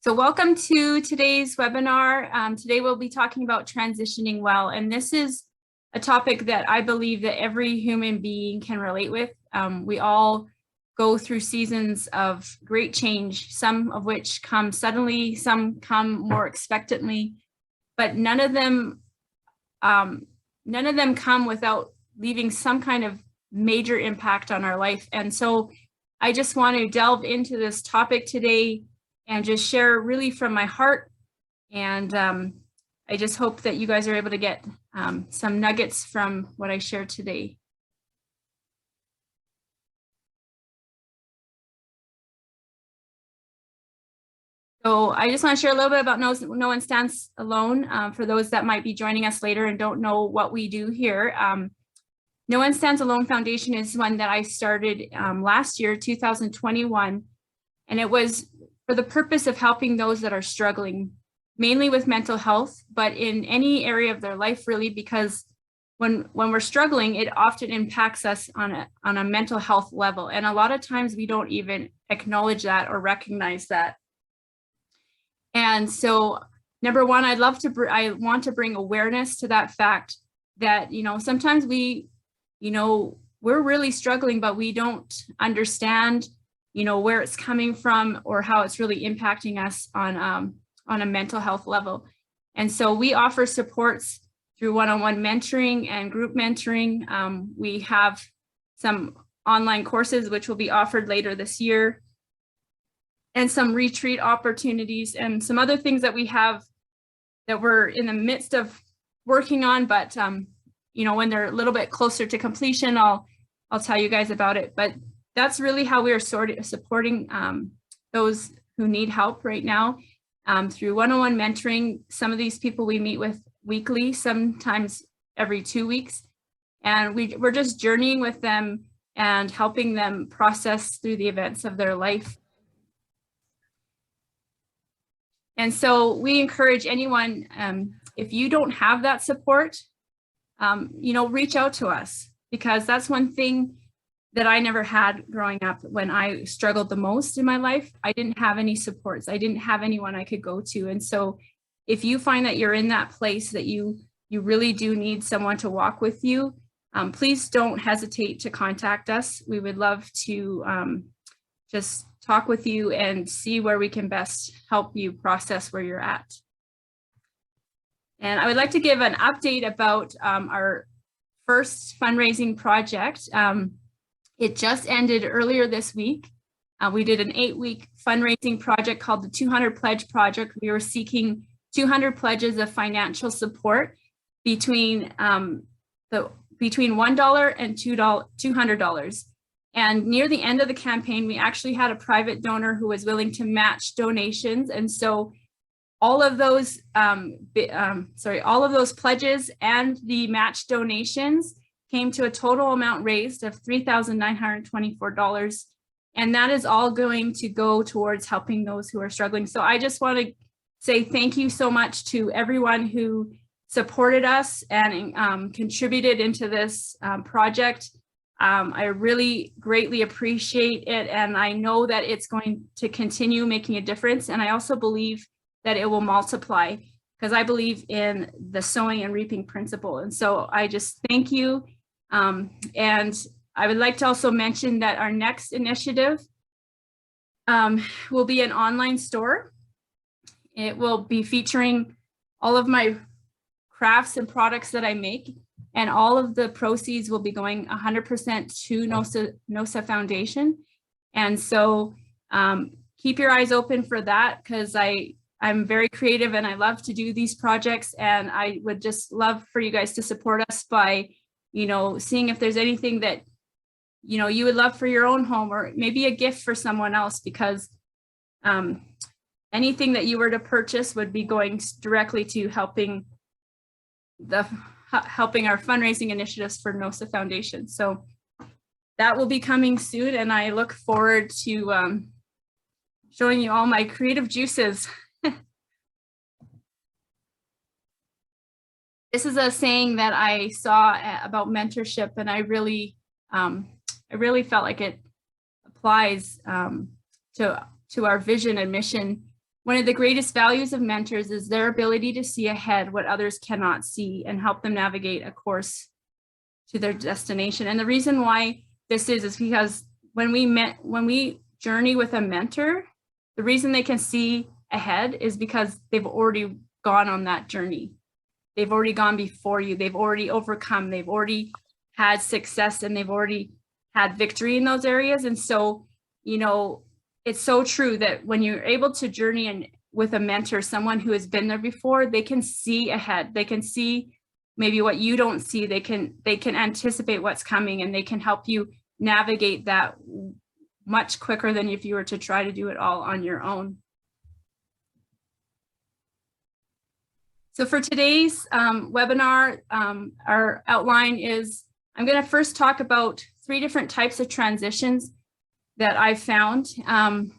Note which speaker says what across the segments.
Speaker 1: So welcome to today's webinar. Today we'll be talking about transitioning well, and this is a topic that I believe that every human being can relate with. We all go through seasons of great change, some of which come suddenly, some come more expectantly, but none of them come without leaving some kind of major impact on our life. And so I just want to delve into this topic today and just share really from my heart. And I just hope that you guys are able to get some nuggets from what I share today. So I just want to share a little bit about No One Stands Alone for those that might be joining us later and don't know what we do here. No One Stands Alone Foundation is one that I started last year, 2021, and it was for the purpose of helping those that are struggling, mainly with mental health, but in any area of their life, really, because when we're struggling, it often impacts us on a mental health level. And a lot of times we don't even acknowledge that or recognize that. And so, number one, I want to bring awareness to that fact that, sometimes we're really struggling, but we don't understand where it's coming from or how it's really impacting us on a mental health level. And so we offer supports through one-on-one mentoring and group mentoring. We have some online courses which will be offered later this year, and some retreat opportunities and some other things that we have that we're in the midst of working on, but when they're a little bit closer to completion, I'll tell you guys about it. But that's really how we are supporting those who need help right now through one-on-one mentoring. Some of these people we meet with weekly, sometimes every 2 weeks. And we're just journeying with them and helping them process through the events of their life. And so we encourage anyone, if you don't have that support, reach out to us, because that's one thing that I never had growing up. When I struggled the most in my life, I didn't have any supports. I didn't have anyone I could go to. And so if you find that you're in that place that you really do need someone to walk with you, please don't hesitate to contact us. We would love to just talk with you and see where we can best help you process where you're at. And I would like to give an update about our first fundraising project. It just ended earlier this week. We did an 8-week fundraising project called the 200 Pledge Project. We were seeking 200 pledges of financial support between $1 and $200. And near the end of the campaign, we actually had a private donor who was willing to match donations. And so all of those pledges and the match donations came to a total amount raised of $3,924. And that is all going to go towards helping those who are struggling. So I just want to say thank you so much to everyone who supported us and contributed into this project. I really greatly appreciate it, and I know that it's going to continue making a difference. And I also believe that it will multiply, because I believe in the sowing and reaping principle. And so I just thank you. And I would like to also mention that our next initiative will be an online store. It will be featuring all of my crafts and products that I make, and all of the proceeds will be going 100% to NOSA Foundation. And so keep your eyes open for that, because I'm very creative and I love to do these projects, and I would just love for you guys to support us by, seeing if there's anything that, you would love for your own home, or maybe a gift for someone else, because anything that you were to purchase would be going directly to helping our fundraising initiatives for NOSA Foundation. So that will be coming soon, and I look forward to showing you all my creative juices. This is a saying that I saw about mentorship, and I really felt like it applies to our vision and mission One of the greatest values of mentors is their ability to see ahead what others cannot see and help them navigate a course to their destination. And the reason why this is because when we journey with a mentor, the reason they can see ahead is because they've already gone on that journey. They've already gone before you. They've already overcome. They've already had success, and they've already had victory in those areas. And so, you know, it's so true that when you're able to journey in with a mentor, someone who has been there before, they can see ahead. They can see maybe what you don't see. They can anticipate what's coming, and they can help you navigate that much quicker than if you were to try to do it all on your own. So for today's webinar, our outline is, I'm going to first talk about 3 different types of transitions that I've found. And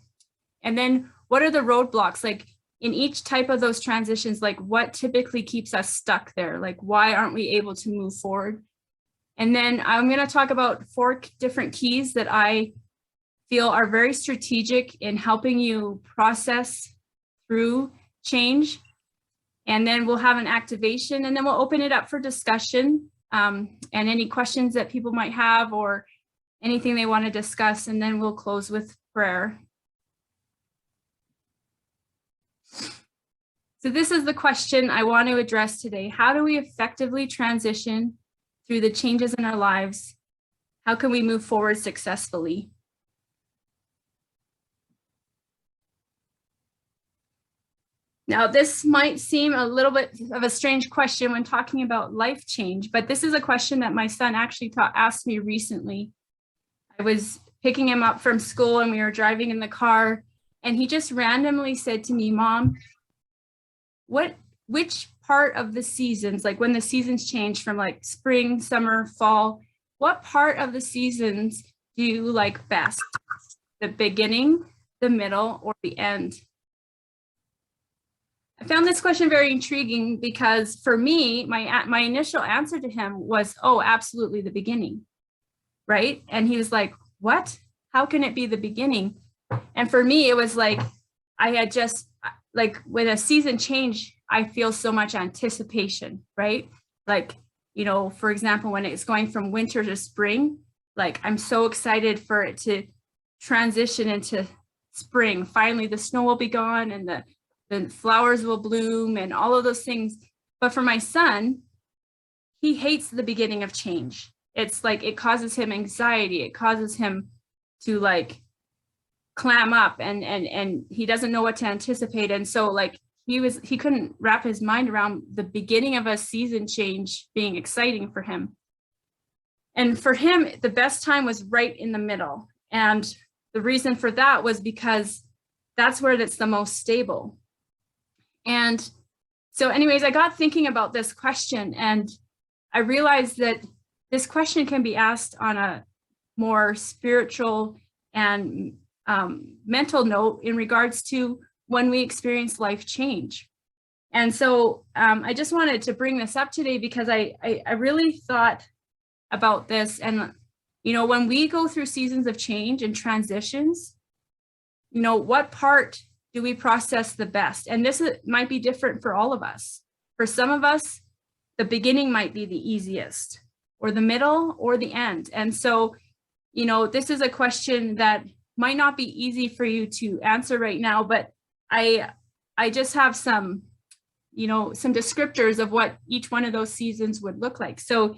Speaker 1: then what are the roadblocks? Like in each type of those transitions, like what typically keeps us stuck there? Like why aren't we able to move forward? And then I'm going to talk about 4 different keys that I feel are very strategic in helping you process through change. And then we'll have an activation, and then we'll open it up for discussion and any questions that people might have or anything they want to discuss, and then we'll close with prayer. So this is the question I want to address today. How do we effectively transition through the changes in our lives? How can we move forward successfully? Now, this might seem a little bit of a strange question when talking about life change, but this is a question that my son actually asked me recently. I was picking him up from school and we were driving in the car, and he just randomly said to me, "Mom, which part of the seasons, like when the seasons change from like spring, summer, fall, what part of the seasons do you like best? The beginning, the middle, or the end?" I found this question very intriguing because for me, my initial answer to him was, "Oh, absolutely the beginning," right? And he was like, "What? How can it be the beginning?" And for me, it was like, I had just, like when a season change, I feel so much anticipation, right? Like, you know, for example, when it's going from winter to spring, like I'm so excited for it to transition into spring. Finally, the snow will be gone and the flowers will bloom and all of those things. But for my son, he hates the beginning of change. It's like, it causes him anxiety. It causes him to like clam up and he doesn't know what to anticipate. And so like he couldn't wrap his mind around the beginning of a season change being exciting for him. And for him, the best time was right in the middle. And the reason for that was because that's where it's the most stable. And so anyways, I got thinking about this question, and I realized that this question can be asked on a more spiritual and mental note in regards to when we experience life change. And so I just wanted to bring this up today because I really thought about this. And, you know, when we go through seasons of change and transitions, you know, what part do we process the best? And this might be different for all of us. For some of us, the beginning might be the easiest, or the middle, or the end. And so, you know, this is a question that might not be easy for you to answer right now, but I just have some, you know, some descriptors of what each one of those seasons would look like. So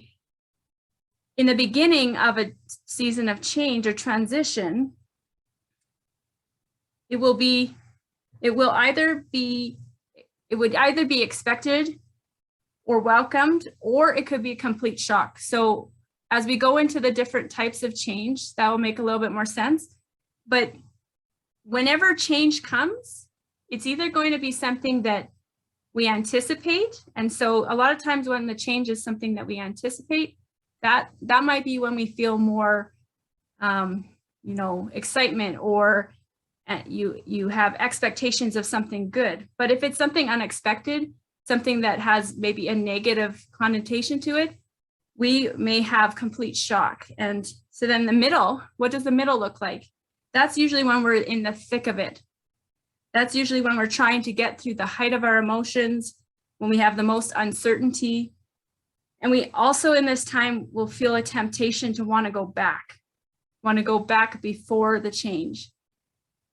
Speaker 1: in the beginning of a season of change or transition, it would either be expected or welcomed, or it could be a complete shock. So as we go into the different types of change, that will make a little bit more sense. But whenever change comes, it's either going to be something that we anticipate. And so a lot of times when the change is something that we anticipate, that might be when we feel more, you know, excitement, or you have expectations of something good. But if it's something unexpected, something that has maybe a negative connotation to it, we may have complete shock. And so then the middle, what does the middle look like? That's usually when we're in the thick of it. That's usually when we're trying to get through the height of our emotions, when we have the most uncertainty. And we also in this time will feel a temptation to want to go back before the change.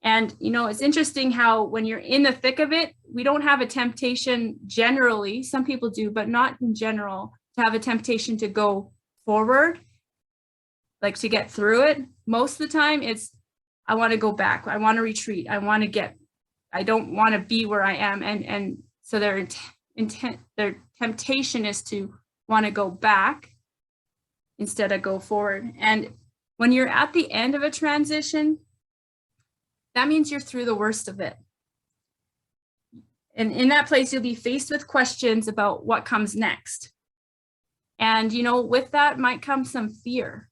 Speaker 1: And, it's interesting how when you're in the thick of it, we don't have a temptation generally, some people do, but not in general, to have a temptation to go forward, like to get through it. Most of the time it's, I want to go back. I want to retreat. I don't want to be where I am. And so their temptation is to want to go back instead of go forward. And when you're at the end of a transition, that means you're through the worst of it. And in that place, you'll be faced with questions about what comes next. And, with that might come some fear.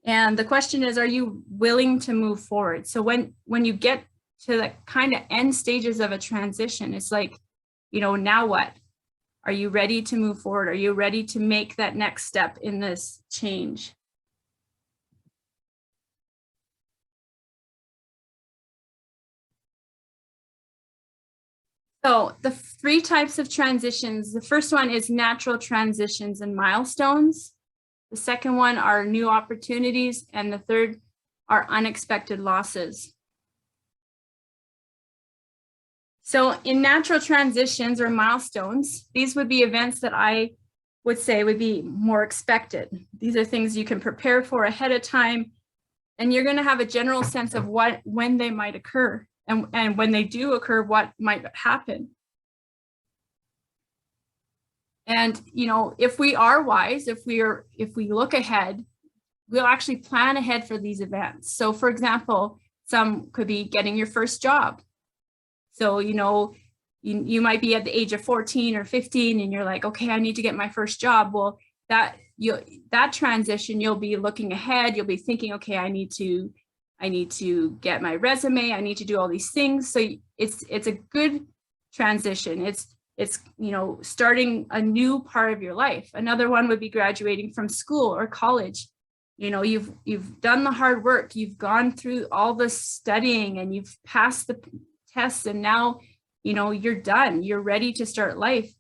Speaker 1: And the question is, are you willing to move forward? So when you get to the kind of end stages of a transition, it's like, now what? Are you ready to move forward? Are you ready to make that next step in this change? So the 3 types of transitions, the first one is natural transitions and milestones. The second one are new opportunities. And the third are unexpected losses. So in natural transitions or milestones, these would be events that I would say would be more expected. These are things you can prepare for ahead of time, and you're going to have a general sense of when they might occur. And when they do occur, what might happen. And, if we are wise, if we look ahead, we'll actually plan ahead for these events. So for example, some could be getting your first job. So, you might be at the age of 14 or 15 and you're like, okay, I need to get my first job. Well, that transition, you'll be looking ahead, you'll be thinking, okay, I need to get my resume. I need to do all these things. So it's a good transition. It's starting a new part of your life. Another one would be graduating from school or college. You've done the hard work. You've gone through all the studying and you've passed the tests, and now, you're done. You're ready to start life.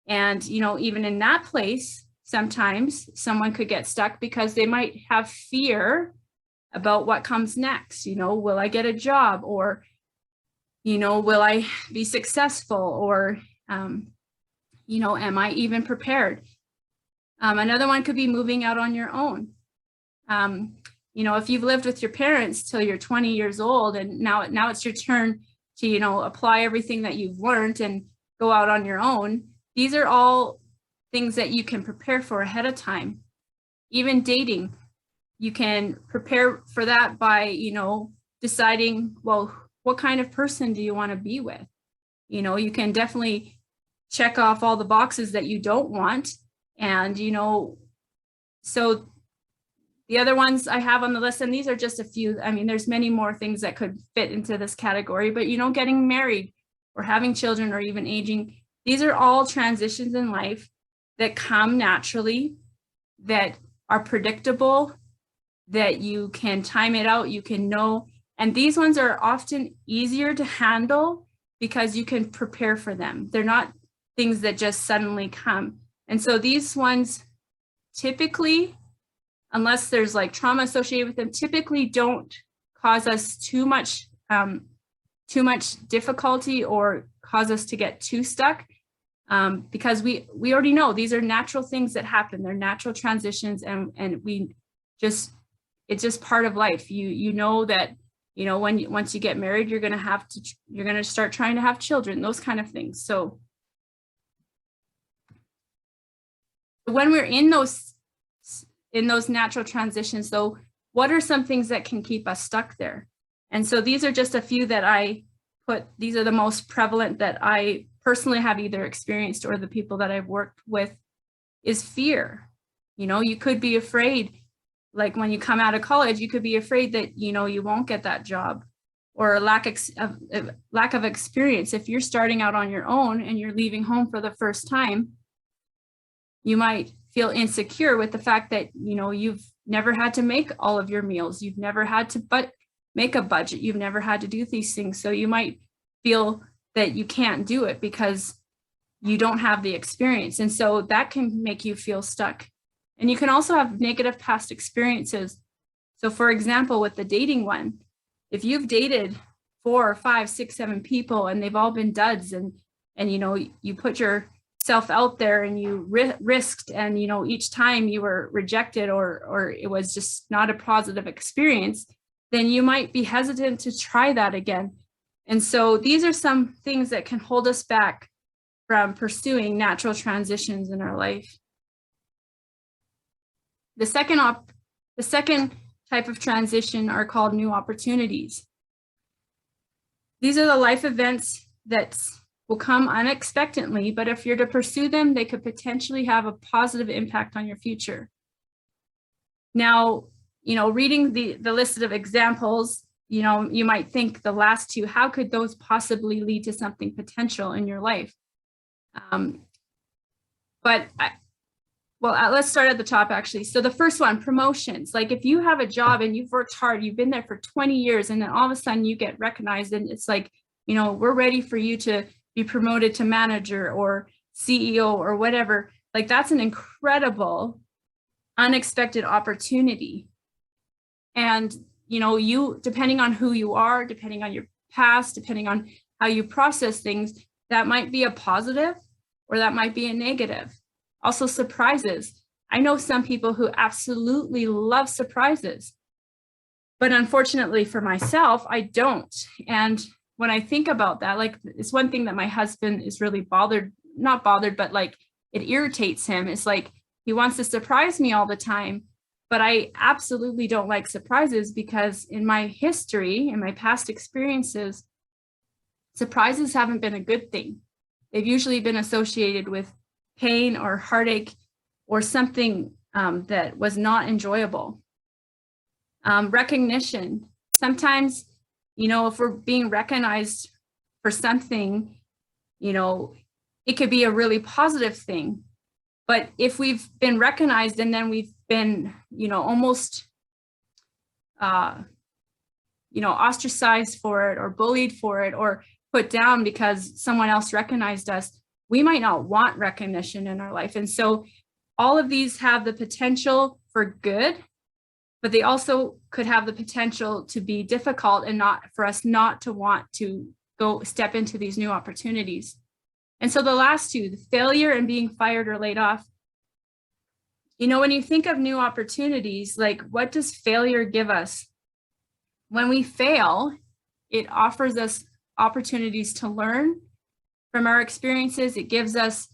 Speaker 1: And, even in that place, sometimes someone could get stuck because they might have fear about what comes next. Will I get a job, or, will I be successful, or, am I even prepared? Another one could be moving out on your own. If you've lived with your parents till you're 20 years old, and now it's your turn to, apply everything that you've learned and go out on your own. These are all things that you can prepare for ahead of time. Even dating, you can prepare for that by, deciding, well, what kind of person do you want to be with? You can definitely check off all the boxes that you don't want. And, so the other ones I have on the list, and these are just a few, there's many more things that could fit into this category, but, getting married or having children or even aging, these are all transitions in life that come naturally, that are predictable, that you can time it out, you can know. And these ones are often easier to handle because you can prepare for them. They're not things that just suddenly come. And so these ones typically, unless there's like trauma associated with them, typically don't cause us too much difficulty or cause us to get too stuck, because we already know these are natural things that happen. They're natural transitions, and it's just part of life. You know that, once you get married, you're going to start trying to have children, those kind of things. So when we're in those natural transitions, though, what are some things that can keep us stuck there? And so these are just a few that I put. These are the most prevalent that I personally have either experienced or the people that I've worked with, is fear. You could be afraid, like when you come out of college, you could be afraid that, you won't get that job, or a lack of experience. If you're starting out on your own and you're leaving home for the first time, you might feel insecure with the fact that, you've never had to make all of your meals. You've never had to make a budget. You've never had to do these things. So you might feel that you can't do it because you don't have the experience. And so that can make you feel stuck. And you can also have negative past experiences. So for example, with the dating one, if you've dated 4 or 5, 6, 7 people and they've all been duds, and you know, you put yourself out there and you risked, and you know, each time you were rejected or it was just not a positive experience, then you might be hesitant to try that again. And so these are some things that can hold us back from pursuing natural transitions in our life. The second type of transition are called new opportunities. These are the life events that will come unexpectedly, but if you're to pursue them, they could potentially have a positive impact on your future. Now, you know, reading the list of examples, you know, you might think the last two, how could those possibly lead to something potential in your life? Let's start at the top, actually. So the first one, promotions. Like if you have a job and you've worked hard, you've been there for 20 years, and then all of a sudden you get recognized, and it's like, you know, we're ready for you to be promoted to manager or CEO or whatever. Like that's an incredible, unexpected opportunity. And, you know, you, depending on who you are, depending on your past, depending on how you process things, that might be a positive or that might be a negative. Also, surprises. I know some people who absolutely love surprises, but unfortunately for myself, I don't. And when I think about that, like it's one thing that my husband is really not bothered, but like it irritates him. It's like he wants to surprise me all the time, but I absolutely don't like surprises because in my history, in my past experiences, surprises haven't been a good thing. They've usually been associated with pain or heartache or something that was not enjoyable. Recognition. Sometimes, you know, if we're being recognized for something, you know, it could be a really positive thing. But if we've been recognized and then we've been, you know, almost, you know, ostracized for it or bullied for it or put down because someone else recognized us, we might not want recognition in our life. And so all of these have the potential for good, but they also could have the potential to be difficult and not for us not to want to go step into these new opportunities. And so the last two, the failure and being fired or laid off. You know, when you think of new opportunities, like what does failure give us? When we fail, it offers us opportunities to learn from our experiences. It gives us,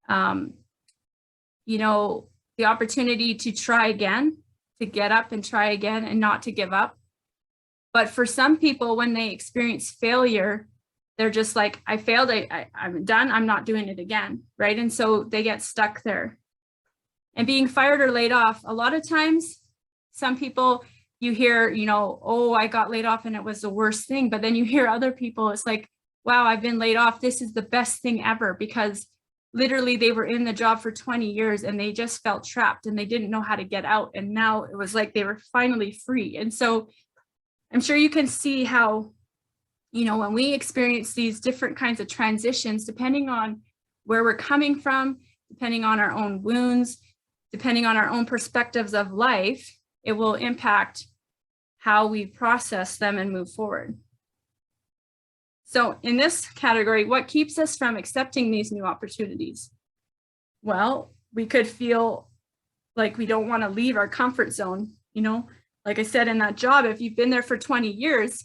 Speaker 1: you know, the opportunity to try again, to get up and try again and not to give up. But for some people, when they experience failure, they're just like, I failed, I'm done, I'm not doing it again, right? And so they get stuck there. And being fired or laid off, a lot of times, some people, you hear, you know, oh, I got laid off and it was the worst thing. But then you hear other people, it's like, wow, I've been laid off. This is the best thing ever, because literally they were in the job for 20 years and they just felt trapped and they didn't know how to get out. And now it was like they were finally free. And so I'm sure you can see how, you know, when we experience these different kinds of transitions, depending on where we're coming from, depending on our own wounds, depending on our own perspectives of life, it will impact how we process them and move forward. So in this category, what keeps us from accepting these new opportunities? Well, we could feel like we don't want to leave our comfort zone. You know, like I said, in that job, if you've been there for 20 years,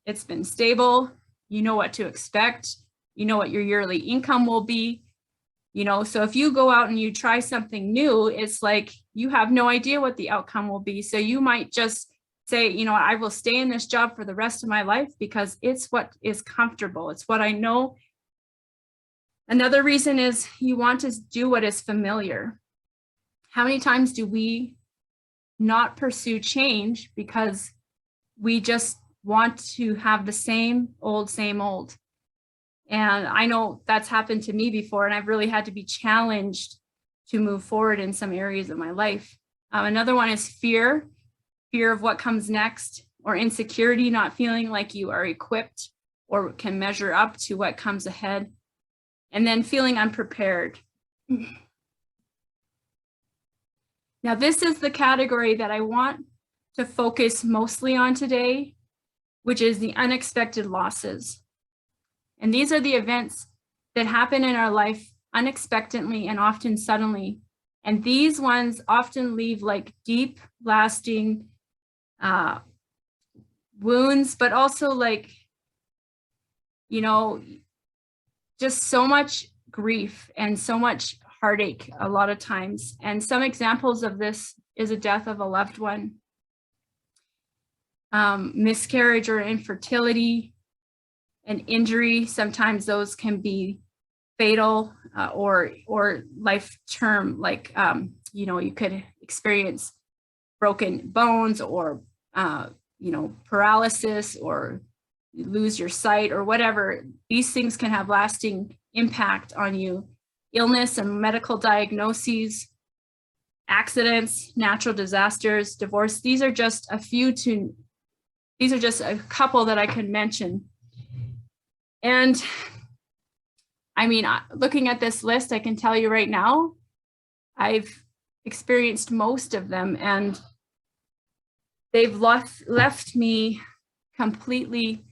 Speaker 1: it's been stable, you know what to expect, you know what your yearly income will be, you know, so if you go out and you try something new, it's like you have no idea what the outcome will be. So you might just say, you know, I will stay in this job for the rest of my life because it's what is comfortable. It's what I know. Another reason is you want to do what is familiar. How many times do we not pursue change because we just want to have the same old, same old? And I know that's happened to me before, and I've really had to be challenged to move forward in some areas of my life. Another one is fear of what comes next. or insecurity, not feeling like you are equipped or can measure up to what comes ahead, and then feeling unprepared. Now, this is the category that I want to focus mostly on today, which is the unexpected losses. And these are the events that happen in our life unexpectedly and often suddenly. And these ones often leave like deep, lasting wounds, but also like, you know, just so much grief and so much heartache a lot of times. And some examples of this is a death of a loved one, miscarriage or infertility, an injury. Sometimes those can be fatal or life term, like, you know, you could experience broken bones or, you know, paralysis, or you lose your sight or whatever. These things can have lasting impact on you. Illness and medical diagnoses, accidents, natural disasters, divorce. These are just a couple that I can mention. And I mean, looking at this list, I can tell you right now, I've experienced most of them, and they've left me completely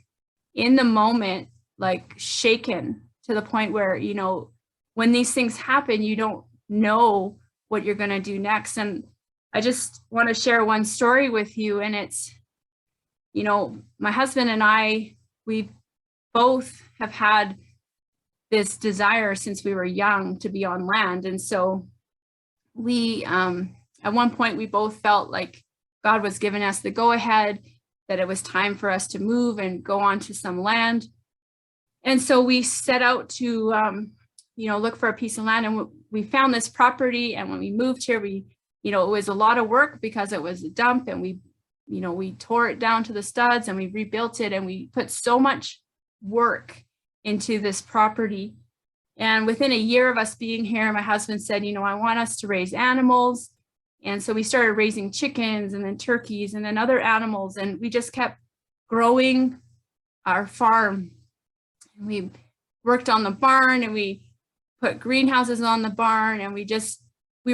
Speaker 1: in the moment, like shaken to the point where, you know, when these things happen, you don't know what you're going to do next. And I just want to share one story with you. And it's, you know, my husband and I, we both have had this desire since we were young to be on land. And so we, at one point, we both felt like God was giving us the go ahead, that it was time for us to move and go on to some land. And so we set out to, you know, look for a piece of land, and we found this property. And when we moved here, we, you know, it was a lot of work because it was a dump, and we, you know, we tore it down to the studs and we rebuilt it, and we put so much work into this property. And within a year of us being here, my husband said, you know, I want us to raise animals. And so we started raising chickens and then turkeys and then other animals. And we just kept growing our farm. We worked on the barn, and we put greenhouses on the barn, and we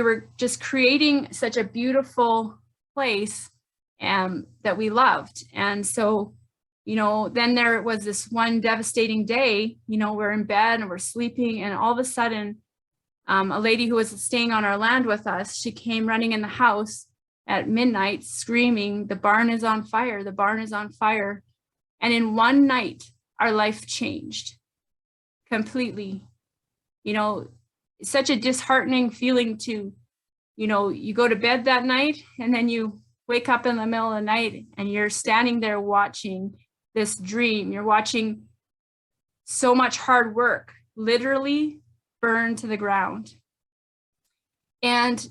Speaker 1: were just creating such a beautiful place that we loved. And so, you know, then there was this one devastating day, you know, we're in bed and we're sleeping, and all of a sudden, a lady who was staying on our land with us, she came running in the house at midnight screaming, "The barn is on fire, the barn is on fire." And in one night, our life changed completely. You know, it's such a disheartening feeling to, you know, you go to bed that night and then you wake up in the middle of the night and you're standing there watching this dream. You're watching so much hard work literally burn to the ground. And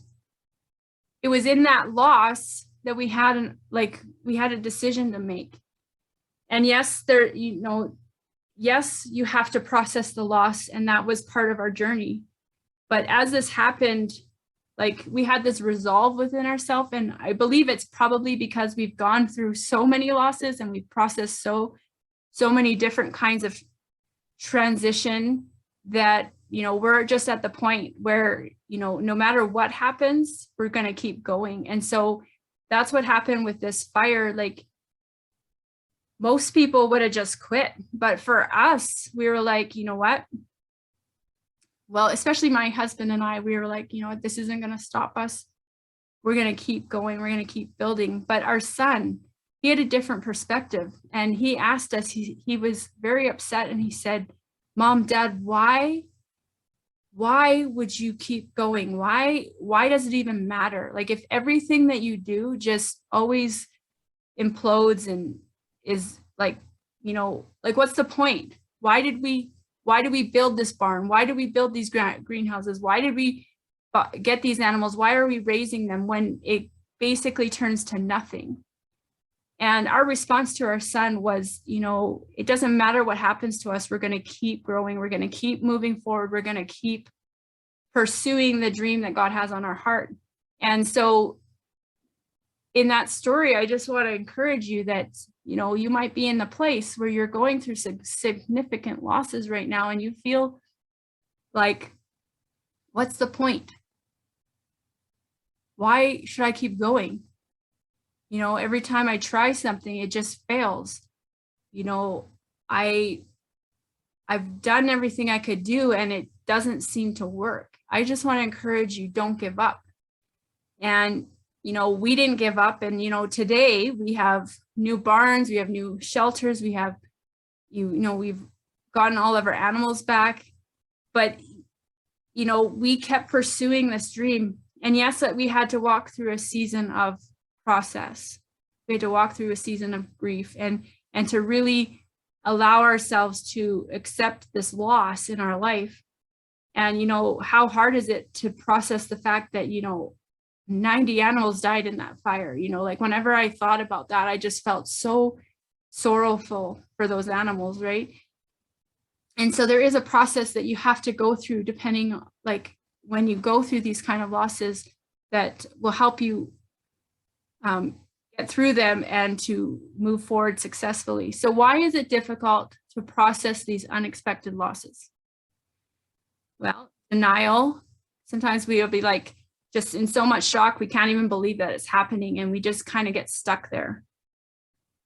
Speaker 1: it was in that loss that we had a decision to make. And yes, yes, you have to process the loss, and that was part of our journey. But as this happened, like, we had this resolve within ourselves, and I believe it's probably because we've gone through so many losses and we've processed so many different kinds of transition that, you know, we're just at the point where, you know, no matter what happens, we're going to keep going. And so that's what happened with this fire. Like, most people would have just quit. But for us, we were like, you know what? Well, especially my husband and I, we were like, you know what, this isn't going to stop us. We're going to keep going. We're going to keep building. But our son, he had a different perspective. And he asked us, he was very upset. And he said, "Mom, Dad, why would you keep going? Why does it even matter? Like, if everything that you do just always implodes and is like, you know, like, what's the point? Why do we build this barn? Why do we build these greenhouses? Why did we get these animals? Why are we raising them when it basically turns to nothing?" And our response to our son was, you know, it doesn't matter what happens to us. We're going to keep growing. We're going to keep moving forward. We're going to keep pursuing the dream that God has on our heart. And so in that story, I just want to encourage you that, you might be in the place where you're going through significant losses right now, and you feel like, what's the point? Why should I keep going? Every time I try something, it just fails. I've done everything I could do and it doesn't seem to work. I just want to encourage you, don't give up. And, we didn't give up. And, today we have new barns, we have new shelters, we have, we've gotten all of our animals back. But, we kept pursuing this dream. And yes, that we had to walk through a season of process. We had to walk through a season of grief and to really allow ourselves to accept this loss in our life. And, how hard is it to process the fact that, 90 animals died in that fire? Like whenever I thought about that, I just felt so sorrowful for those animals, right? And so there is a process that you have to go through, depending, like when you go through these kind of losses, that will help you get through them and to move forward successfully. So why is it difficult to process these unexpected losses? Well, denial. Sometimes we'll be like just in so much shock, we can't even believe that it's happening, and we just kind of get stuck there.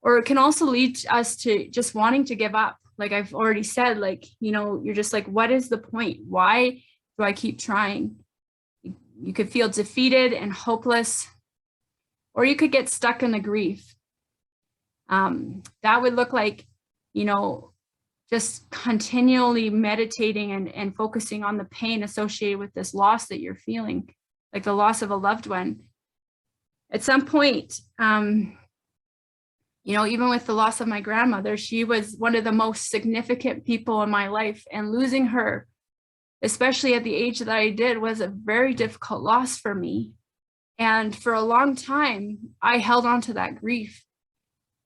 Speaker 1: Or it can also lead us to just wanting to give up. Like I've already said, like, you're just like, what is the point? Why do I keep trying? You could feel defeated and hopeless, or you could get stuck in the grief. That would look like, just continually meditating and focusing on the pain associated with this loss that you're feeling, like the loss of a loved one. At some point, even with the loss of my grandmother, she was one of the most significant people in my life, and losing her, especially at the age that I did, was a very difficult loss for me. And for a long time, I held on to that grief,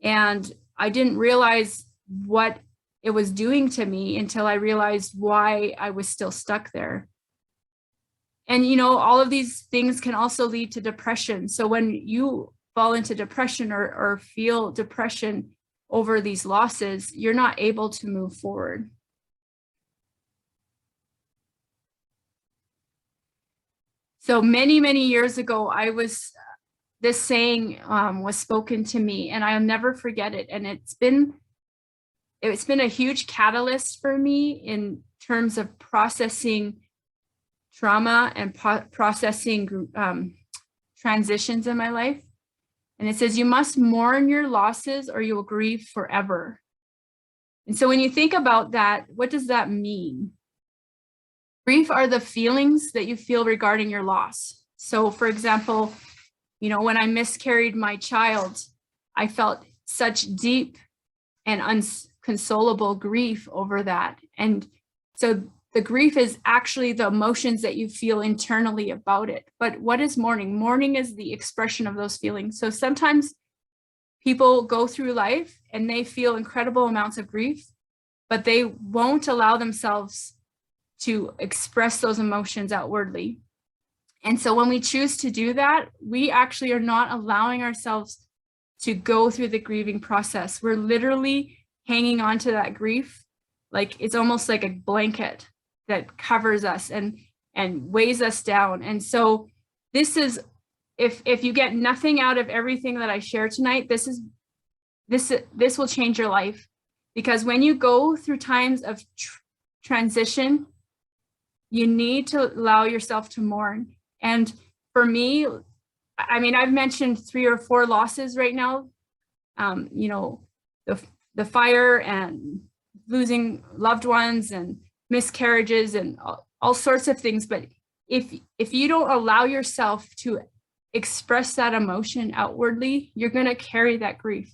Speaker 1: and I didn't realize what it was doing to me until I realized why I was still stuck there. And, all of these things can also lead to depression. So when you fall into depression or feel depression over these losses, you're not able to move forward. So many, many years ago, this saying was spoken to me, and I'll never forget it. And it's been a huge catalyst for me in terms of processing trauma and processing transitions in my life. And it says, you must mourn your losses or you will grieve forever. And so when you think about that, what does that mean? Grief are the feelings that you feel regarding your loss. So for example, when I miscarried my child, I felt such deep and unconsolable grief over that. And so the grief is actually the emotions that you feel internally about it. But what is mourning? Mourning is the expression of those feelings. So sometimes people go through life and they feel incredible amounts of grief, but they won't allow themselves to express those emotions outwardly. And so when we choose to do that, we actually are not allowing ourselves to go through the grieving process. We're literally hanging on to that grief. Like it's almost like a blanket that covers us and weighs us down. And so this is, if you get nothing out of everything that I share tonight, this will change your life. Because when you go through times of transition, you need to allow yourself to mourn. And for me, I mean, I've mentioned 3 or 4 losses right now, the fire and losing loved ones and miscarriages and all sorts of things. But if you don't allow yourself to express that emotion outwardly, you're going to carry that grief.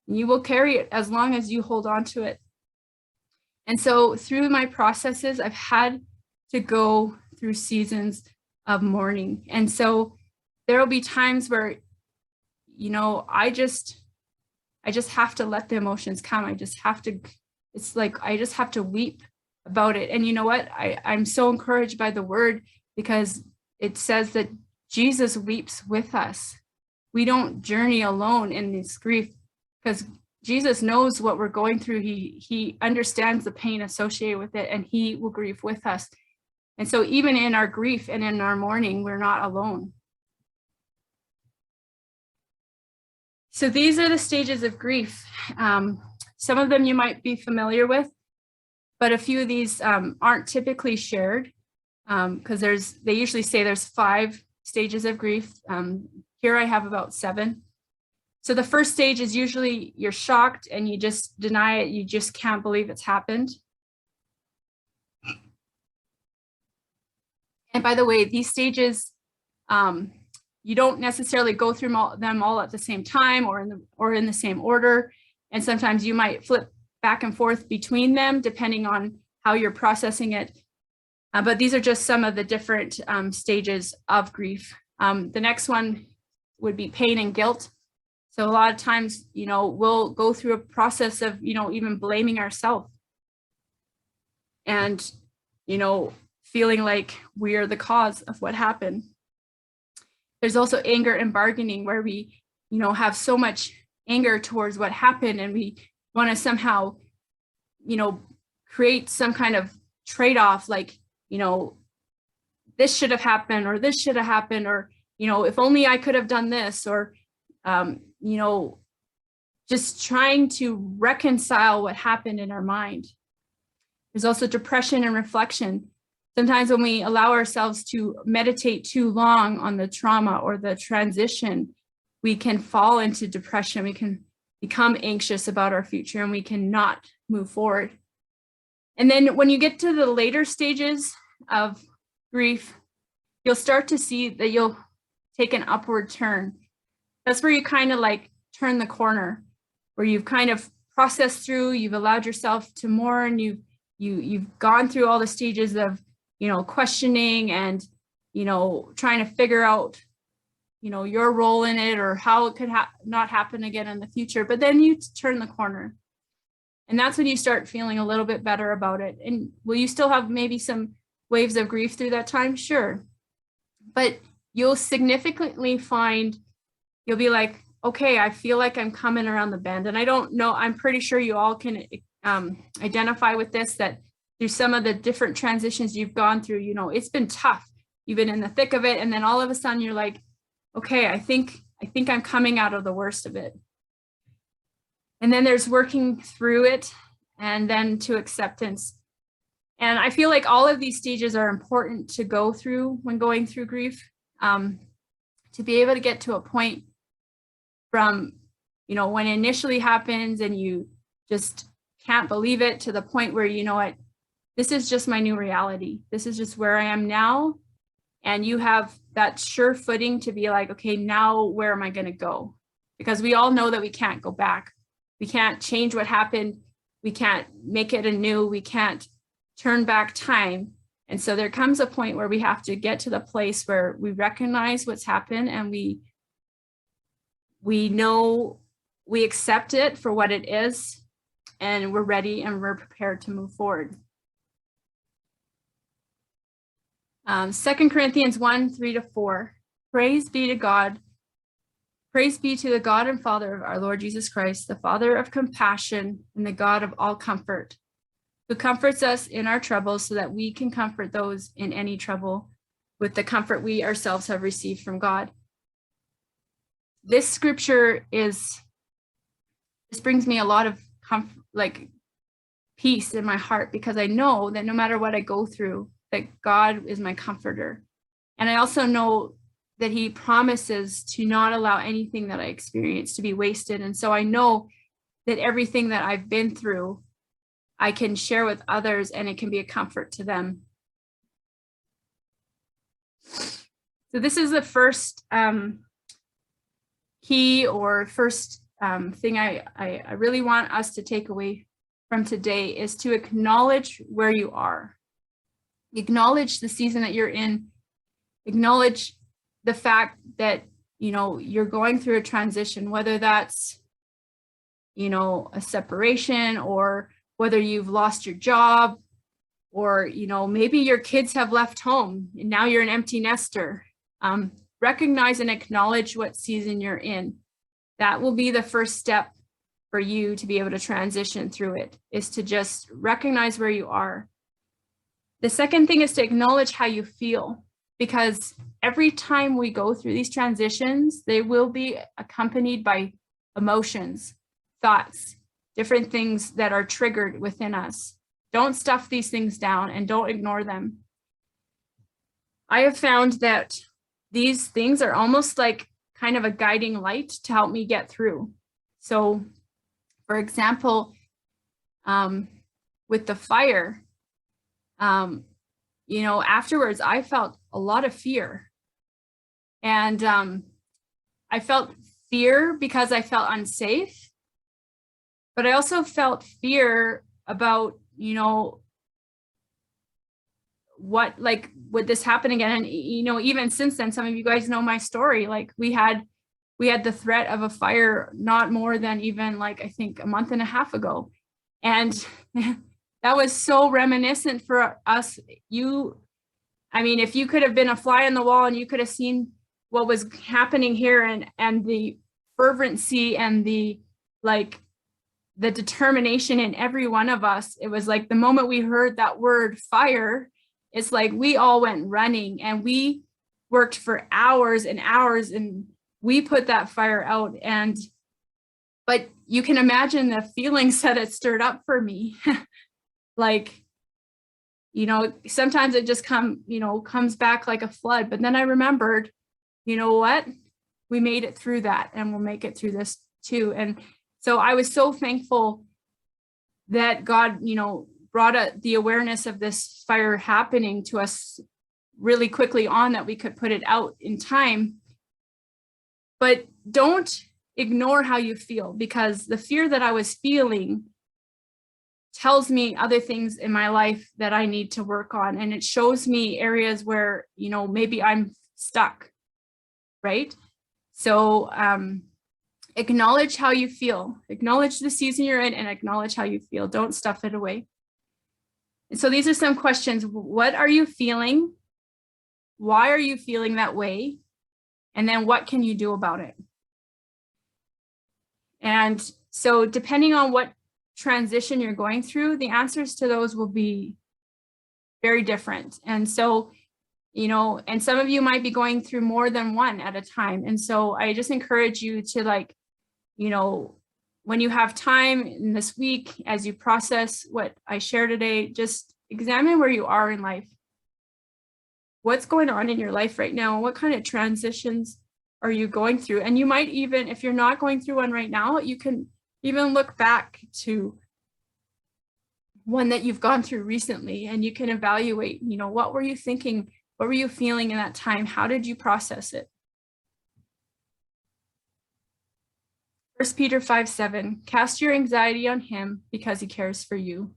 Speaker 1: You will carry it as long as you hold on to it. And so through my processes, I've had to go through seasons of mourning. And so there will be times where, I just have to let the emotions come. I just have to weep about it. And you know what? I'm so encouraged by the word, because it says that Jesus weeps with us. we don't journey alone in this grief, because Jesus knows what we're going through. He understands the pain associated with it, and he will grieve with us. And so even in our grief and in our mourning, we're not alone. So these are the stages of grief. Some of them you might be familiar with, but a few of these aren't typically shared, because they usually say there's 5 stages of grief. Here I have about 7. So the first stage is usually you're shocked and you just deny it. You just can't believe it's happened. And by the way, these stages, you don't necessarily go through them all at the same time or in the same order. And sometimes you might flip back and forth between them depending on how you're processing it. But these are just some of the different stages of grief. The next one would be pain and guilt. So a lot of times, we'll go through a process of, even blaming ourselves and, feeling like we are the cause of what happened. There's also anger and bargaining, where we, have so much anger towards what happened, and we want to somehow, create some kind of trade-off, like, this should have happened, or this should have happened, or, if only I could have done this, or, just trying to reconcile what happened in our mind. There's also depression and reflection. Sometimes when we allow ourselves to meditate too long on the trauma or the transition, we can fall into depression. We can become anxious about our future, and we cannot move forward. And then when you get to the later stages of grief, you'll start to see that you'll take an upward turn. That's where you kind of like turn the corner, where you've kind of processed through, you've allowed yourself to mourn, you've gone through all the stages of, questioning and, trying to figure out, your role in it, or how it could not happen again in the future. But then you turn the corner, and that's when you start feeling a little bit better about it. And will you still have maybe some waves of grief through that time? Sure. But you'll significantly find, you'll be like, okay, I feel like I'm coming around the bend. And I don't know, I'm pretty sure you all can identify with this, that through some of the different transitions you've gone through, it's been tough. You've been in the thick of it. And then all of a sudden you're like, okay, I think I'm coming out of the worst of it. And then there's working through it, and then to acceptance. And I feel like all of these stages are important to go through when going through grief, to be able to get to a point from, when it initially happens and you just can't believe it, to the point where, what, this is just my new reality. This is just where I am now. And you have that sure footing to be like, okay, now where am I going to go? Because we all know that we can't go back. We can't change what happened. We can't make it anew. We can't turn back time. And so there comes a point where we have to get to the place where we recognize what's happened, and we know, we accept it for what it is, and we're ready and we're prepared to move forward. 2 Corinthians 1:3-4. Praise be to God. Praise be to the God and Father of our Lord Jesus Christ, the Father of compassion and the God of all comfort, who comforts us in our troubles, so that we can comfort those in any trouble with the comfort we ourselves have received from God. This scripture this brings me a lot of peace in my heart, because I know that no matter what I go through, that God is my comforter. And I also know that he promises to not allow anything that I experience to be wasted. And so I know that everything that I've been through, I can share with others, and it can be a comfort to them. So this is the first key, or first thing I really want us to take away from today, is to acknowledge where you are. Acknowledge the season that you're in. Acknowledge the fact that, you're going through a transition, whether that's, a separation, or whether you've lost your job, or, maybe your kids have left home and now you're an empty nester. recognize and acknowledge what season you're in. That will be the first step for you to be able to transition through it, is to just recognize where you are. The second thing is to acknowledge how you feel, because every time we go through these transitions, they will be accompanied by emotions, thoughts, different things that are triggered within us. Don't stuff these things down and don't ignore them. I have found that these things are almost like kind of a guiding light to help me get through. So, for example, with the fire, you know, afterwards, I felt a lot of fear. And I felt fear because I felt unsafe, but I also felt fear about, you know, what, like, would this happen again? And, you know, even since then, some of you guys know my story. Like, we had the threat of a fire not more than even, like, I think a month and a half ago. And that was so reminiscent for us. I mean, if you could have been a fly on the wall and you could have seen what was happening here, and the fervency and the, like, the determination in every one of us, it was like the moment we heard that word fire, it's like we all went running and we worked for hours and hours and we put that fire out. But you can imagine the feelings that it stirred up for me. Like, you know, sometimes it just comes back like a flood. But then I remembered, you know what? We made it through that, and we'll make it through this too. And so I was so thankful that God, you know, brought the awareness of this fire happening to us really quickly on, that we could put it out in time. But don't ignore how you feel, because the fear that I was feeling tells me other things in my life that I need to work on. And it shows me areas where, you know, maybe I'm stuck, right? So acknowledge how you feel, acknowledge the season you're in, and acknowledge how you feel. Don't stuff it away. And so these are some questions. What are you feeling? Why are you feeling that way? And then what can you do about it? And so depending on what transition you're going through, the answers to those will be very different. And so, you know, and some of you might be going through more than one at a time. And so I just encourage you to, like, you know, when you have time in this week, as you process what I share today, just examine where you are in life. What's going on in your life right now? What kind of transitions are you going through? And you might even, if you're not going through one right now, you can even look back to one that you've gone through recently, and you can evaluate, you know, what were you thinking? What were you feeling in that time? How did you process it? 1 Peter 5:7, cast your anxiety on him because he cares for you.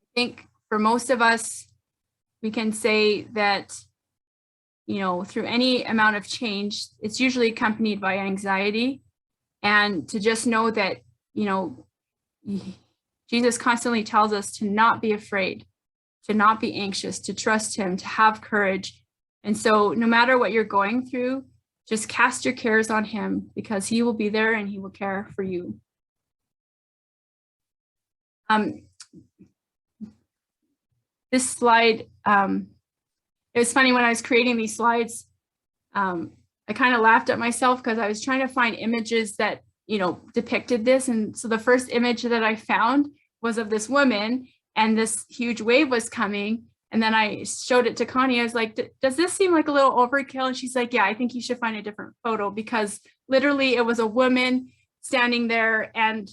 Speaker 1: I think for most of us, we can say that, you know, through any amount of change, it's usually accompanied by anxiety. And to just know that, you know, Jesus constantly tells us to not be afraid, to not be anxious, to trust him, to have courage. And so no matter what you're going through, just cast your cares on him, because he will be there and he will care for you. This slide, it was funny when I was creating these slides, I kind of laughed at myself because I was trying to find images that, you know, depicted this. And so the first image that I found was of this woman, and this huge wave was coming. And then I showed it to Connie. I was like, does this seem like a little overkill? And she's like, yeah, I think you should find a different photo, because literally it was a woman standing there and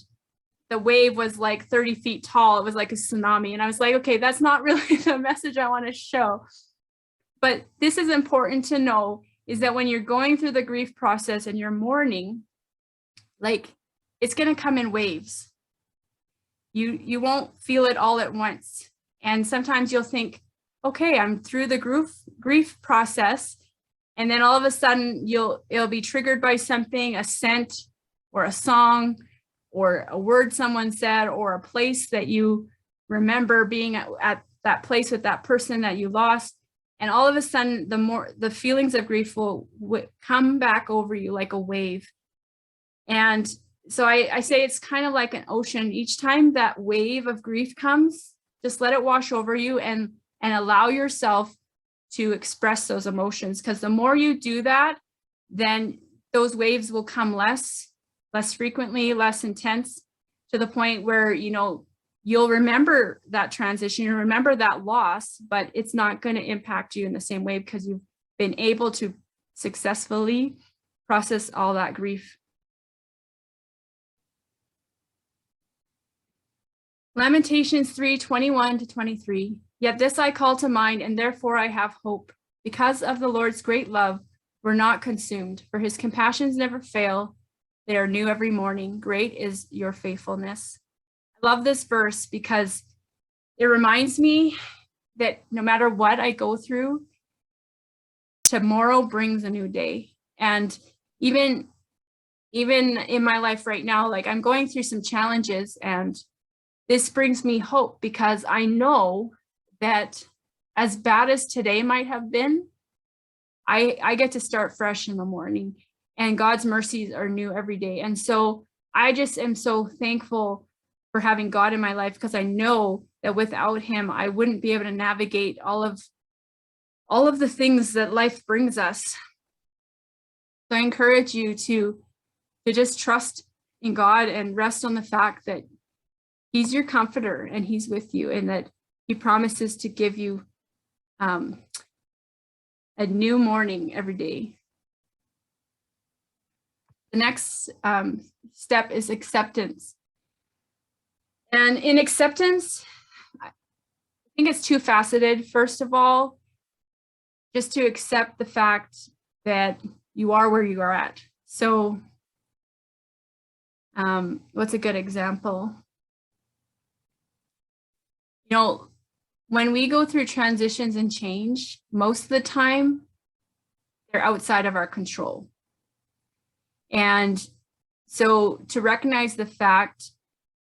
Speaker 1: the wave was like 30 feet tall. It was like a tsunami. And I was like, okay, that's not really the message I want to show. But this is important to know, is that when you're going through the grief process and you're mourning, like, it's going to come in waves. You won't feel it all at once. And sometimes you'll think, okay, I'm through the grief process. And then all of a sudden it'll be triggered by something, a scent or a song or a word someone said, or a place that you remember being at that place with that person that you lost. And all of a sudden, the feelings of grief will come back over you like a wave. And so I say it's kind of like an ocean. Each time that wave of grief comes, just let it wash over you and allow yourself to express those emotions. Because the more you do that, then those waves will come less frequently, less intense, to the point where, you'll remember that transition, you remember that loss, but it's not going to impact you in the same way because you've been able to successfully process all that grief. Lamentations 3:21-23. Yet this I call to mind, and therefore I have hope. Because of the Lord's great love, we're not consumed, for his compassions never fail. They are new every morning. Great is your faithfulness. I love this verse because it reminds me that no matter what I go through, tomorrow brings a new day. And even in my life right now, like I'm going through some challenges, and this brings me hope because I know that as bad as today might have been, I get to start fresh in the morning, and God's mercies are new every day. And so I just am so thankful for having God in my life, because I know that without him, I wouldn't be able to navigate all of the things that life brings us. So I encourage you to just trust in God and rest on the fact that he's your comforter and he's with you, and that he promises to give you a new morning every day. The next step is acceptance. And in acceptance, I think it's two-faceted. First of all, just to accept the fact that you are where you are at. So what's a good example? When we go through transitions and change, most of the time, they're outside of our control. And so to recognize the fact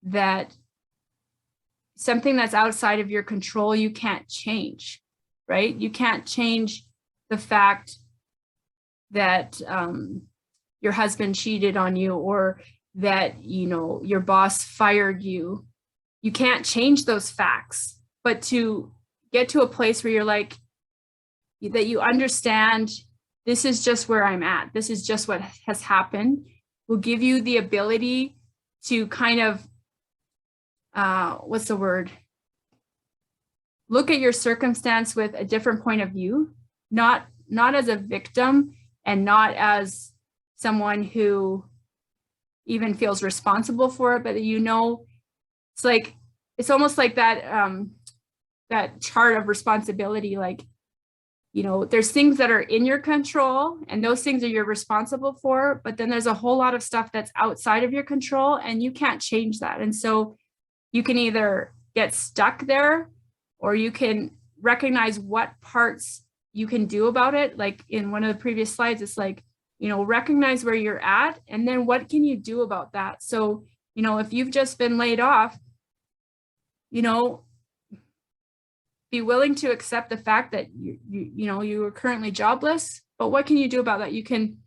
Speaker 1: that something that's outside of your control, you can't change, right? You can't change the fact that your husband cheated on you, or that, your boss fired you. You can't change those facts. But to get to a place where you're like, that you understand, this is just where I'm at, this is just what has happened, will give you the ability to kind of, look at your circumstance with a different point of view, not as a victim, and not as someone who even feels responsible for it, but it's almost like that chart of responsibility. Like, there's things that are in your control, and those things you're responsible for, but then there's a whole lot of stuff that's outside of your control, and you can't change that. And so you can either get stuck there, or you can recognize what parts you can do about it. Like in one of the previous slides, it's like, recognize where you're at, and then what can you do about that? So, if you've just been laid off, be willing to accept the fact that you are currently jobless, but what can you do about that? You can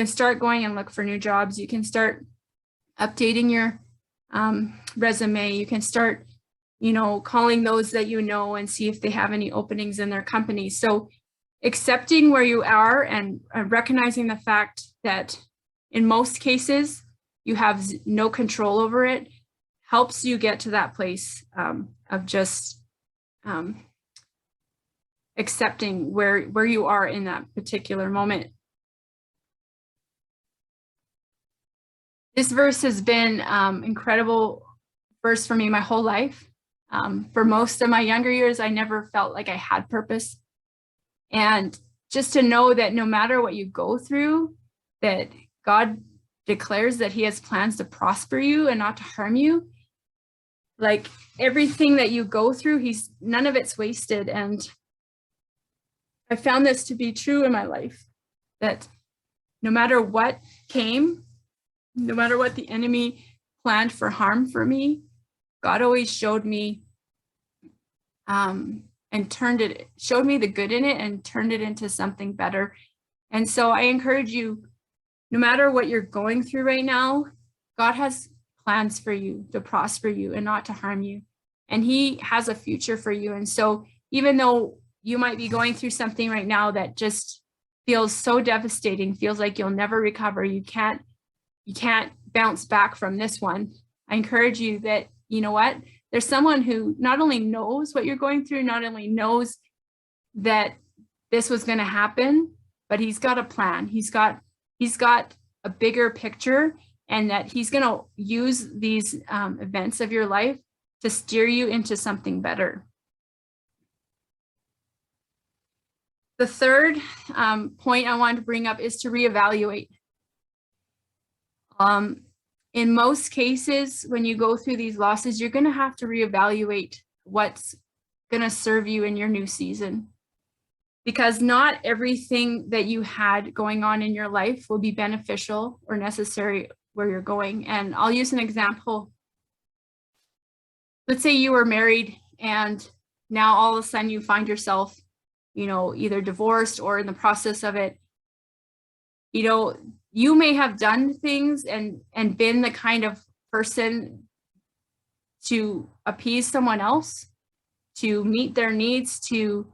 Speaker 1: start going and look for new jobs. You can start updating your resume. You can start, calling those that and see if they have any openings in their company. So accepting where you are and recognizing the fact that in most cases you have no control over it helps you get to that place of just accepting where you are in that particular moment. This verse has been incredible verse for me my whole life. For most of my younger years, I never felt like I had purpose. And just to know that no matter what you go through, that God declares that he has plans to prosper you and not to harm you. Like everything that you go through, none of it's wasted. And I found this to be true in my life, that no matter what came, no matter what the enemy planned for harm for me, God always showed me and showed me the good in it and turned it into something better. And so I encourage you, no matter what you're going through right now, God has plans for you to prosper you and not to harm you. And he has a future for you. And so even though you might be going through something right now that just feels so devastating, feels like you'll never recover, you can't bounce back from this one, I encourage you that, you know what, there's someone who not only knows what you're going through, not only knows that this was going to happen, but he's got a plan. He's got a bigger picture, and that he's going to use these events of your life to steer you into something better. The third point I wanted to bring up is to reevaluate. In most cases, when you go through these losses, you're going to have to reevaluate what's going to serve you in your new season. Because not everything that you had going on in your life will be beneficial or necessary where you're going. And I'll use an example. Let's say you were married and now all of a sudden you find yourself, either divorced or in the process of it. You may have done things and been the kind of person to appease someone else, to meet their needs, to,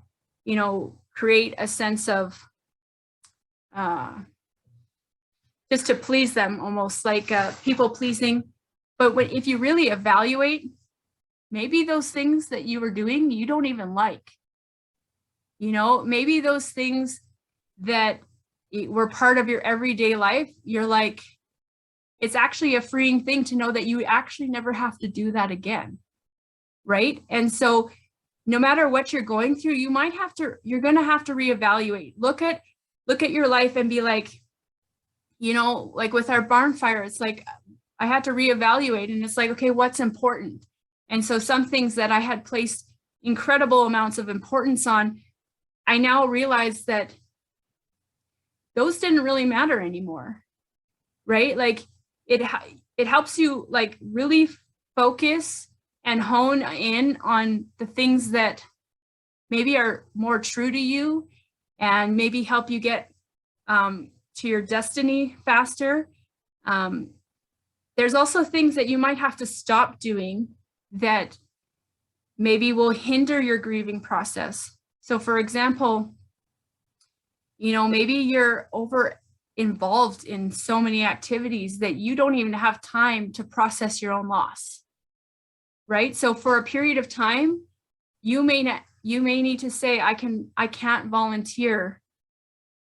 Speaker 1: create a sense of just to please them, almost like people pleasing. But if you really evaluate, maybe those things that you were doing, you don't even like. Maybe those things that were part of your everyday life, you're like, it's actually a freeing thing to know that you actually never have to do that again. Right. And so no matter what you're going through, you're going to have to reevaluate. Look at your life and be like, like with our barn fire, it's like, I had to reevaluate, and it's like, okay, what's important? And so some things that I had placed incredible amounts of importance on, I now realize that those didn't really matter anymore. Right. Like it helps you like really focus and hone in on the things that maybe are more true to you and maybe help you get to your destiny faster. There's also things that you might have to stop doing that maybe will hinder your grieving process. So for example, maybe you're over involved in so many activities that you don't even have time to process your own loss. Right. So for a period of time, you may need to say, I can't volunteer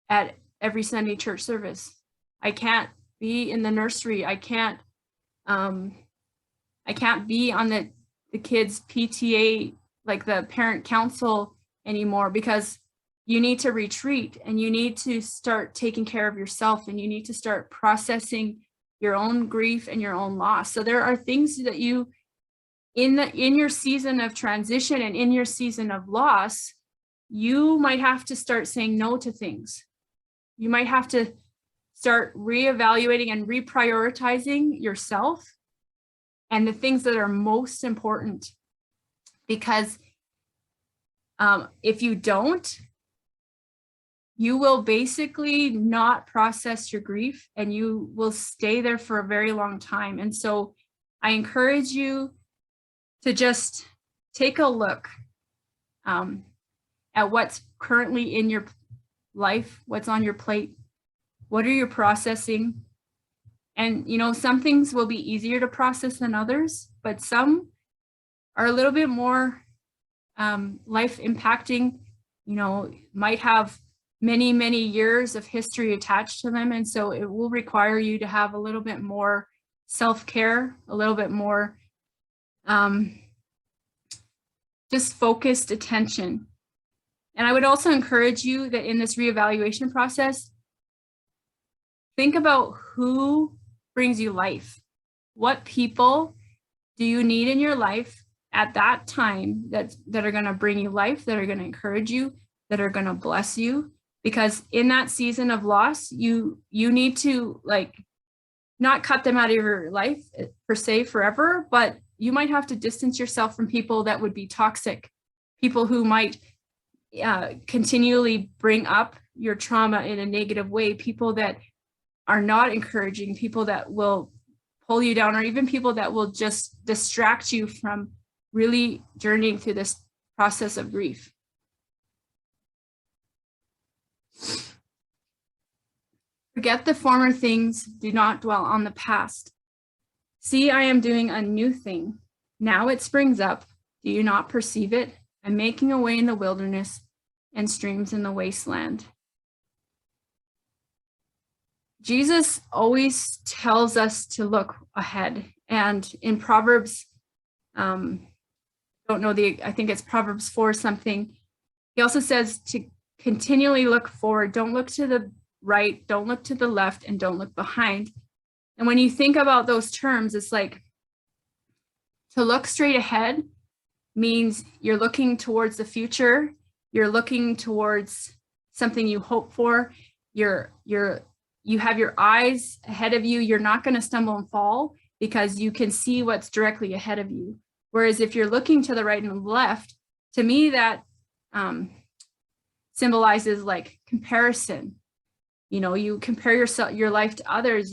Speaker 1: at every Sunday church service. I can't be in the nursery. I can't be on the kids' PTA, like the parent council anymore, because you need to retreat and you need to start taking care of yourself, and you need to start processing your own grief and your own loss. So there are things that you, in your season of transition and in your season of loss, you might have to start saying no to things. You might have to start reevaluating and reprioritizing yourself and the things that are most important. Because if you don't, you will basically not process your grief, and you will stay there for a very long time. And so I encourage you to just take a look at what's currently in your life, what's on your plate, what are you processing? And, some things will be easier to process than others, but some are a little bit more life impacting, might have many, many years of history attached to them. And so it will require you to have a little bit more self-care, a little bit more just focused attention. And I would also encourage you that in this reevaluation process, think about who brings you life. What people do you need in your life at that time that are going to bring you life, that are going to encourage you, that are going to bless you? Because in that season of loss, you need to not cut them out of your life per se forever, but you might have to distance yourself from people that would be toxic, people who might continually bring up your trauma in a negative way, people that are not encouraging, people that will pull you down, or even people that will just distract you from really journeying through this process of grief. Forget the former things, do not dwell on the past. See, I am doing a new thing. Now it springs up. Do you not perceive it? I'm making a way in the wilderness and streams in the wasteland. Jesus always tells us to look ahead. And in Proverbs, I think it's Proverbs 4 something, he also says to continually look forward. Don't look to the right, don't look to the left, and don't look behind. And when you think about those terms, it's like to look straight ahead means you're looking towards the future, you're looking towards something you hope for, you have your eyes ahead of you, you're not going to stumble and fall because you can see what's directly ahead of you. Whereas if you're looking to the right and the left, to me that symbolizes like comparison. You know, you compare your life to others,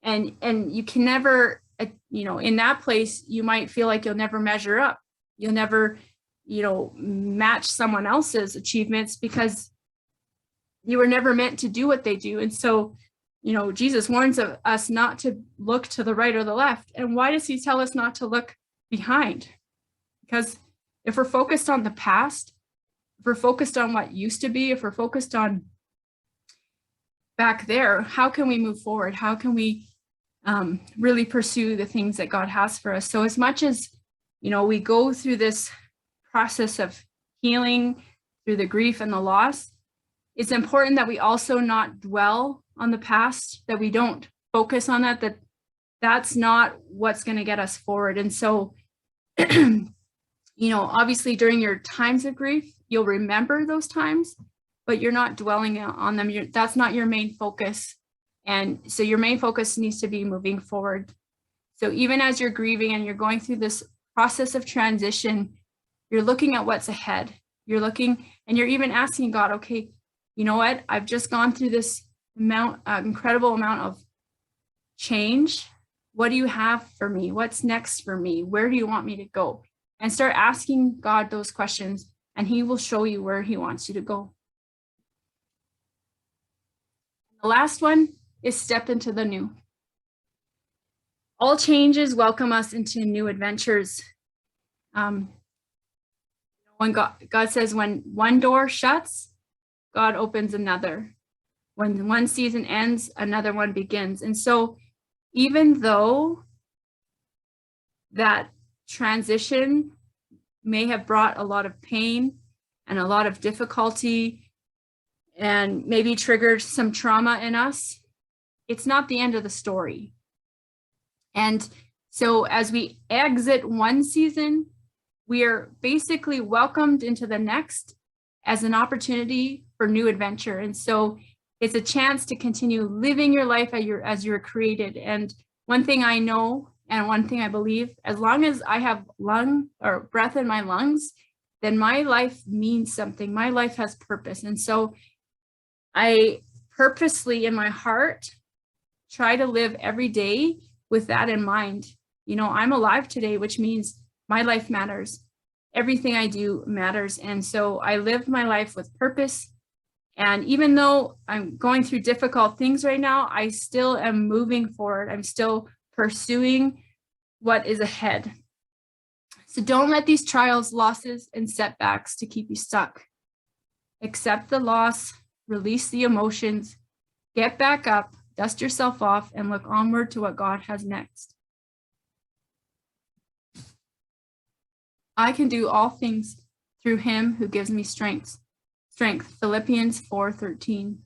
Speaker 1: and you can never, in that place, you might feel like you'll never measure up. You'll never, match someone else's achievements because you were never meant to do what they do. And so, Jesus warns of us not to look to the right or the left. And why does he tell us not to look behind? Because if we're focused on the past, if we're focused on what used to be, if we're focused on back there, how can we move forward? How can we really pursue the things that God has for us? So as much as, we go through this process of healing through the grief and the loss, it's important that we also not dwell on the past, that we don't focus on that's not what's going to get us forward. And so, obviously during your times of grief, you'll remember those times, but you're not dwelling on them. That's not your main focus. And so your main focus needs to be moving forward. So even as you're grieving and you're going through this process of transition, you're looking at what's ahead. You're looking and you're even asking God, okay, you know what? I've just gone through this incredible amount of change. What do you have for me? What's next for me? Where do you want me to go? And start asking God those questions, and he will show you where he wants you to go. The last one is step into the new. All changes welcome us into new adventures. When God says, when one door shuts, God opens another. When one season ends, another one begins. And so even though that transition may have brought a lot of pain and a lot of difficulty and maybe triggered some trauma in us, it's not the end of the story. And so as we exit one season, we are basically welcomed into the next as an opportunity for new adventure. And so it's a chance to continue living your life as you were created. And one thing I know, and one thing I believe, as long as I have lung or breath in my lungs, then my life means something. My life has purpose. And so I purposely in my heart try to live every day with that in mind. I'm alive today, which means my life matters. Everything I do matters. And so I live my life with purpose. And even though I'm going through difficult things right now, I still am moving forward. I'm still pursuing what is ahead. So don't let these trials, losses, and setbacks to keep you stuck. Accept the loss, release the emotions, get back up, dust yourself off, and look onward to what God has next. I can do all things through him who gives me strength. Philippians 4:13.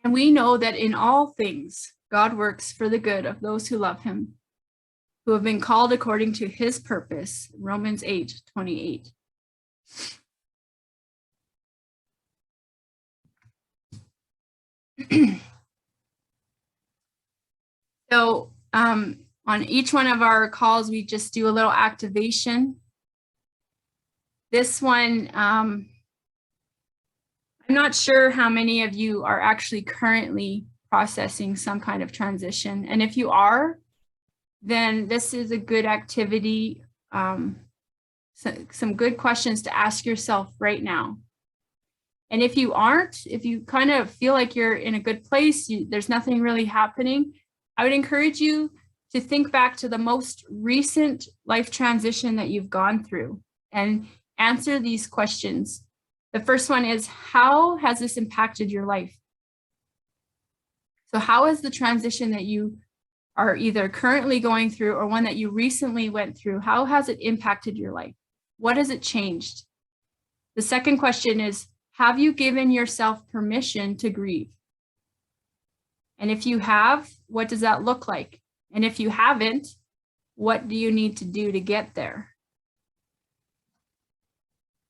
Speaker 1: And we know that in all things, God works for the good of those who love him, who have been called according to his purpose. Romans 8:28. So On each one of our calls, we just do a little activation. This one, I'm not sure how many of you are actually currently processing some kind of transition. And if you are, then this is a good activity, some good questions to ask yourself right now. And if you aren't, if you kind of feel like you're in a good place, there's nothing really happening, I would encourage you to think back to the most recent life transition that you've gone through and answer these questions. The first one is, how has this impacted your life? So how has the transition that you are either currently going through or one that you recently went through, how has it impacted your life? What has it changed? The second question is, have you given yourself permission to grieve? And if you have, what does that look like? And if you haven't, what do you need to do to get there?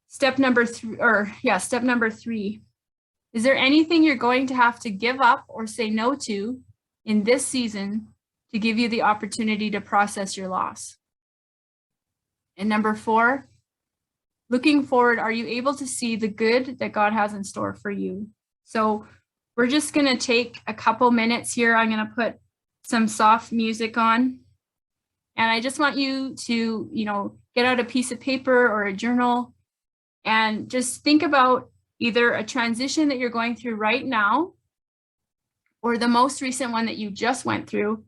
Speaker 1: Step number three, is there anything you're going to have to give up or say no to in this season to give you the opportunity to process your loss? And number 4, looking forward, are you able to see the good that God has in store for you? So we're just going to take a couple minutes here. I'm going to put some soft music on. And I just want you to, get out a piece of paper or a journal and just think about either a transition that you're going through right now or the most recent one that you just went through,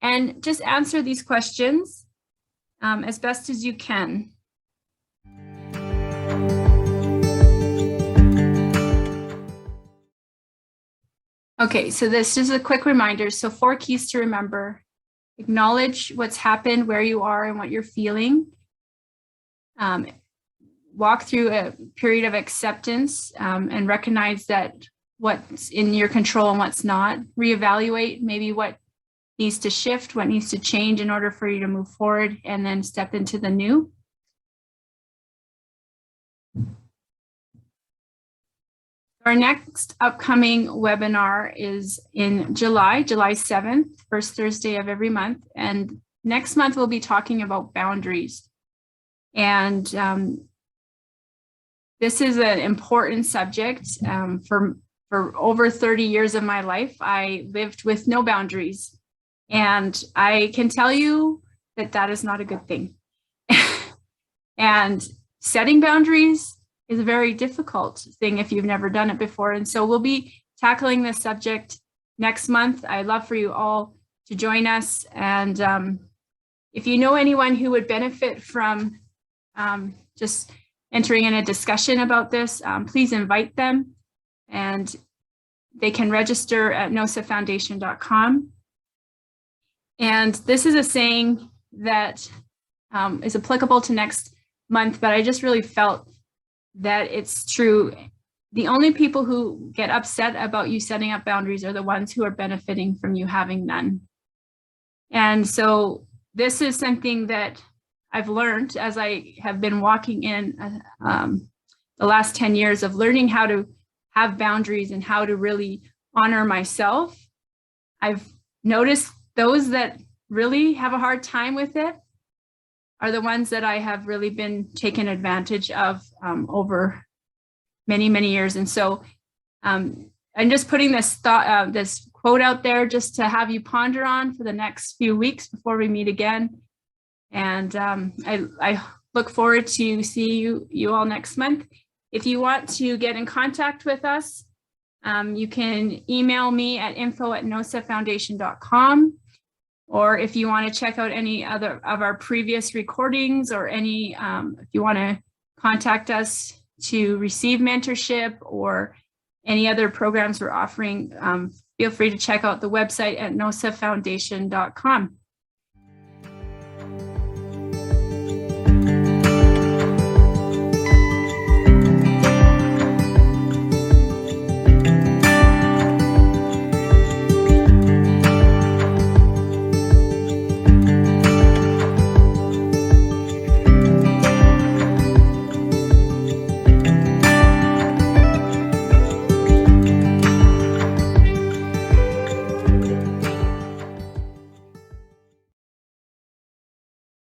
Speaker 1: and just answer these questions as best as you can. Okay, so this is a quick reminder. So 4 keys to remember. Acknowledge what's happened, where you are, and what you're feeling. Walk through a period of acceptance and recognize that what's in your control and what's not. Reevaluate maybe what needs to shift, what needs to change in order for you to move forward, and then step into the new. Our next upcoming webinar is in July 7th, first Thursday of every month. And next month, we'll be talking about boundaries. And this is an important subject. For over 30 years of my life, I lived with no boundaries. And I can tell you that that is not a good thing. And setting boundaries is a very difficult thing if you've never done it before. And so we'll be tackling this subject next month. I'd love for you all to join us. And if you know anyone who would benefit from just entering in a discussion about this, please invite them. And they can register at nosafoundation.com. And this is a saying that is applicable to next month, but I just really felt that it's true. The only people who get upset about you setting up boundaries are the ones who are benefiting from you having none. And so this is something that I've learned as I have been walking in the last 10 years of learning how to have boundaries and how to really honor myself. I've noticed those that really have a hard time with it are the ones that I have really been taken advantage of over many, many years. And so I'm just putting this this quote out there just to have you ponder on for the next few weeks before we meet again. And I look forward to see you all next month. If you want to get in contact with us, you can email me at info@nosafoundation.com. Or if you want to check out any other of our previous recordings or if you want to contact us to receive mentorship or any other programs we're offering, feel free to check out the website at nosafoundation.com.